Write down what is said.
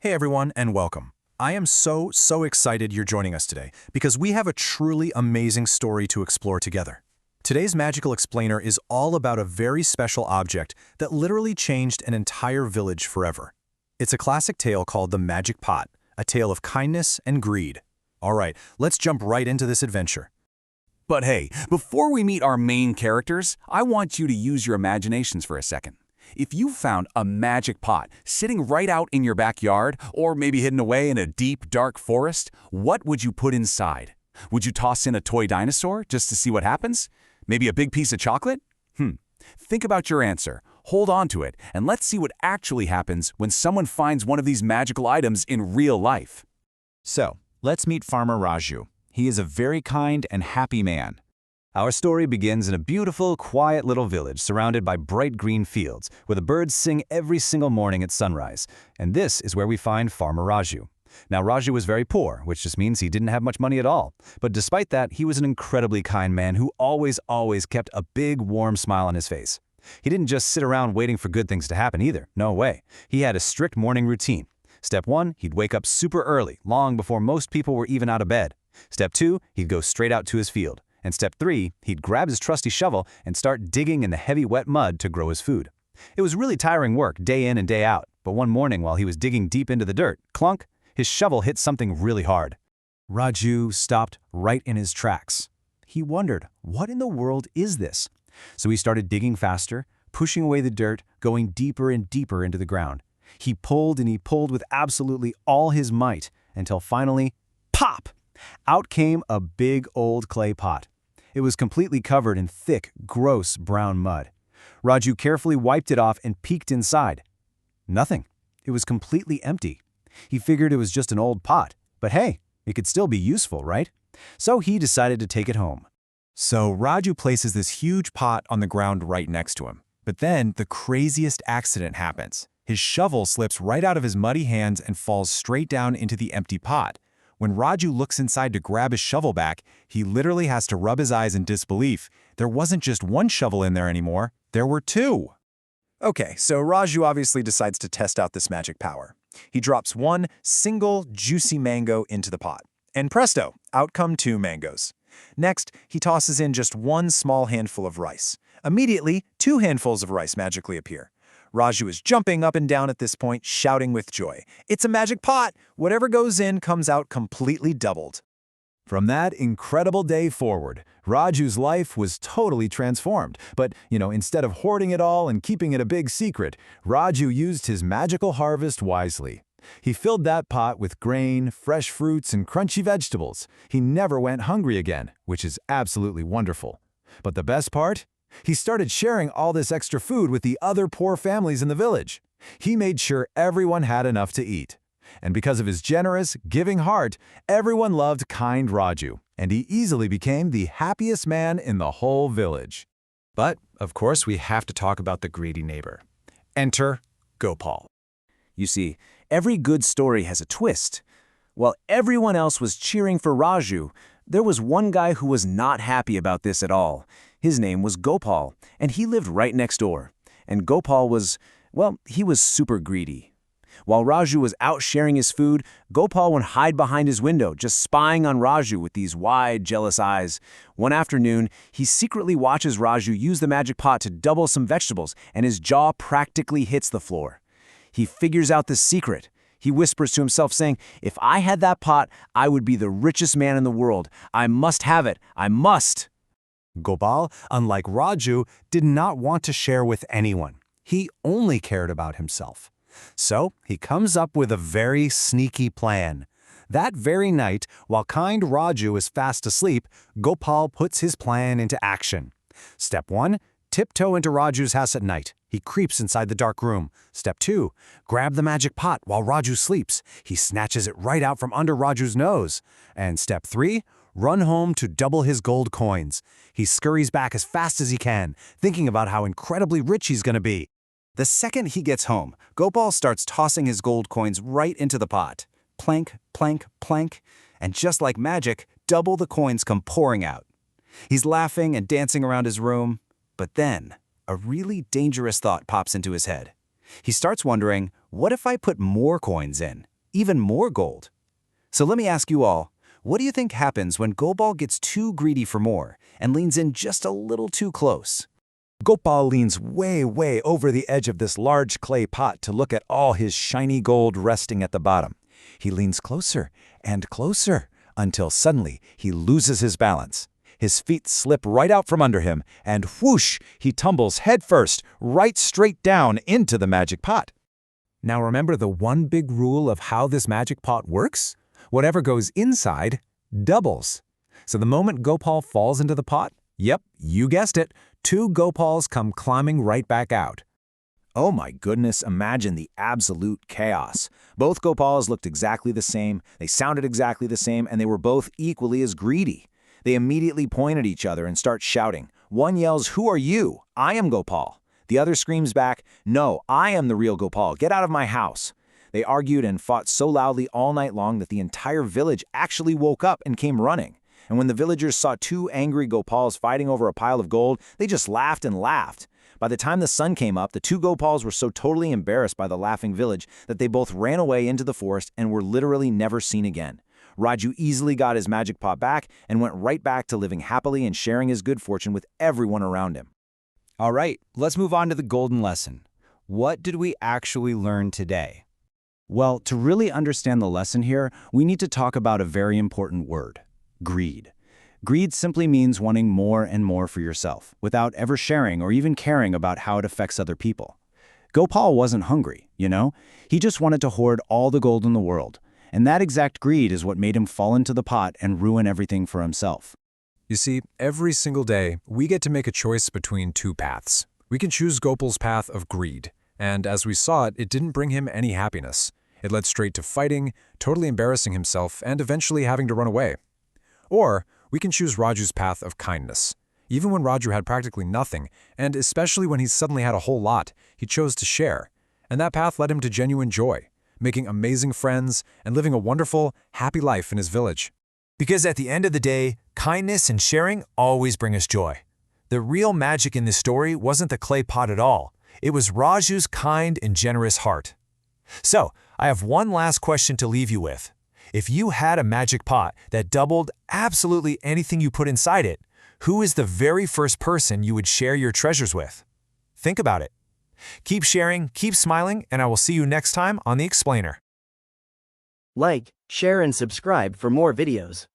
Hey everyone, and welcome. I am so excited you're joining us today because we have a truly amazing story to explore together. Today's Magical Explainer is all about a very special object that literally changed an entire village forever. It's a classic tale called The Magic Pot, a tale of kindness and greed. All right, let's jump right into this adventure. But hey, before we meet our main characters, I want you to use your imaginations for a second. If you found a magic pot sitting right out in your backyard, or maybe hidden away in a deep, dark forest, what would you put inside? Would you toss in a toy dinosaur just to see what happens? Maybe a big piece of chocolate? Think about your answer, hold on to it, and let's see what actually happens when someone finds one of these magical items in real life. So, let's meet Farmer Raju. He is a very kind and happy man. Our story begins in a beautiful, quiet little village surrounded by bright green fields, where the birds sing every single morning at sunrise. And this is where we find Farmer Raju. Now, Raju was very poor, which just means he didn't have much money at all. But despite that, he was an incredibly kind man who always kept a big, warm smile on his face. He didn't just sit around waiting for good things to happen either. No way. He had a strict morning routine. Step 1, he'd wake up super early, long before most people were even out of bed. Step 2, he'd go straight out to his field. And step 3, he'd grab his trusty shovel and start digging in the heavy wet mud to grow his food. It was really tiring work day in and day out, but one morning while he was digging deep into the dirt, clunk, his shovel hit something really hard. Raju stopped right in his tracks. He wondered, what in the world is this? So he started digging faster, pushing away the dirt, going deeper and deeper into the ground. He pulled and he pulled with absolutely all his might, until finally, pop! Out came a big old clay pot. It was completely covered in thick, gross brown mud. Raju carefully wiped it off and peeked inside. Nothing. It was completely empty. He figured it was just an old pot, but hey, it could still be useful, right? So he decided to take it home. So Raju places this huge pot on the ground right next to him. But then the craziest accident happens. His shovel slips right out of his muddy hands and falls straight down into the empty pot. When Raju looks inside to grab his shovel back, he literally has to rub his eyes in disbelief. There wasn't just one shovel in there anymore, there were two. Okay, so Raju obviously decides to test out this magic power. He drops one single juicy mango into the pot. And presto, out come 2 mangoes. Next, he tosses in just one small handful of rice. Immediately, 2 handfuls of rice magically appear. Raju is jumping up and down at this point, shouting with joy. It's a magic pot! Whatever goes in comes out completely doubled. From that incredible day forward, Raju's life was totally transformed. But, instead of hoarding it all and keeping it a big secret, Raju used his magical harvest wisely. He filled that pot with grain, fresh fruits, and crunchy vegetables. He never went hungry again, which is absolutely wonderful. But the best part? He started sharing all this extra food with the other poor families in the village. He made sure everyone had enough to eat. And because of his generous, giving heart, everyone loved kind Raju, and he easily became the happiest man in the whole village. But, of course, we have to talk about the greedy neighbor. Enter Gopal. You see, every good story has a twist. While everyone else was cheering for Raju, there was one guy who was not happy about this at all. His name was Gopal, and he lived right next door. And Gopal was, he was super greedy. While Raju was out sharing his food, Gopal would hide behind his window, just spying on Raju with these wide, jealous eyes. One afternoon, he secretly watches Raju use the magic pot to double some vegetables, and his jaw practically hits the floor. He figures out the secret. He whispers to himself, saying, "If I had that pot, I would be the richest man in the world. I must have it. I must." Gopal, unlike Raju, did not want to share with anyone. He only cared about himself. So he comes up with a very sneaky plan. That very night, while kind Raju is fast asleep, Gopal puts his plan into action. Step 1, tiptoe into Raju's house at night. He creeps inside the dark room. Step 2, grab the magic pot while Raju sleeps. He snatches it right out from under Raju's nose. And step 3, run home to double his gold coins. He scurries back as fast as he can, thinking about how incredibly rich he's going to be. The second he gets home, Gopal starts tossing his gold coins right into the pot. Plank, plank, plank, and just like magic, double the coins come pouring out. He's laughing and dancing around his room, but then a really dangerous thought pops into his head. He starts wondering, what if I put more coins in? even more gold. So let me ask you all, what do you think happens when Gopal gets too greedy for more and leans in just a little too close? Gopal leans way over the edge of this large clay pot to look at all his shiny gold resting at the bottom. He leans closer and closer until suddenly he loses his balance. His feet slip right out from under him, and whoosh, he tumbles headfirst right straight down into the magic pot. Now remember the one big rule of how this magic pot works? Whatever goes inside doubles. So the moment Gopal falls into the pot, yep, you guessed it, 2 Gopals come climbing right back out. Oh my goodness, imagine the absolute chaos. Both Gopals looked exactly the same, they sounded exactly the same, and they were both equally as greedy. They immediately point at each other and start shouting. One yells, "Who are you? I am Gopal." The other screams back, "No, I am the real Gopal. Get out of my house." They argued and fought so loudly all night long that the entire village actually woke up and came running. And when the villagers saw 2 angry Gopals fighting over a pile of gold, they just laughed and laughed. By the time the sun came up, the 2 Gopals were so totally embarrassed by the laughing village that they both ran away into the forest and were literally never seen again. Raju easily got his magic pot back and went right back to living happily and sharing his good fortune with everyone around him. All right, let's move on to the golden lesson. What did we actually learn today? Well, to really understand the lesson here, we need to talk about a very important word: greed. Greed simply means wanting more and more for yourself, without ever sharing or even caring about how it affects other people. Gopal wasn't hungry, you know? He just wanted to hoard all the gold in the world. And that exact greed is what made him fall into the pot and ruin everything for himself. You see, every single day, we get to make a choice between 2 paths. We can choose Gopal's path of greed, and as we saw it didn't bring him any happiness. It led straight to fighting, totally embarrassing himself, and eventually having to run away. Or we can choose Raju's path of kindness. Even when Raju had practically nothing, and especially when he suddenly had a whole lot, he chose to share. And that path led him to genuine joy, making amazing friends, and living a wonderful, happy life in his village. Because at the end of the day, kindness and sharing always bring us joy. The real magic in this story wasn't the clay pot at all. It was Raju's kind and generous heart. So, I have one last question to leave you with. If you had a magic pot that doubled absolutely anything you put inside it, who is the very first person you would share your treasures with? Think about it. Keep sharing, keep smiling, and I will see you next time on The Explainer. Like, share and subscribe for more videos.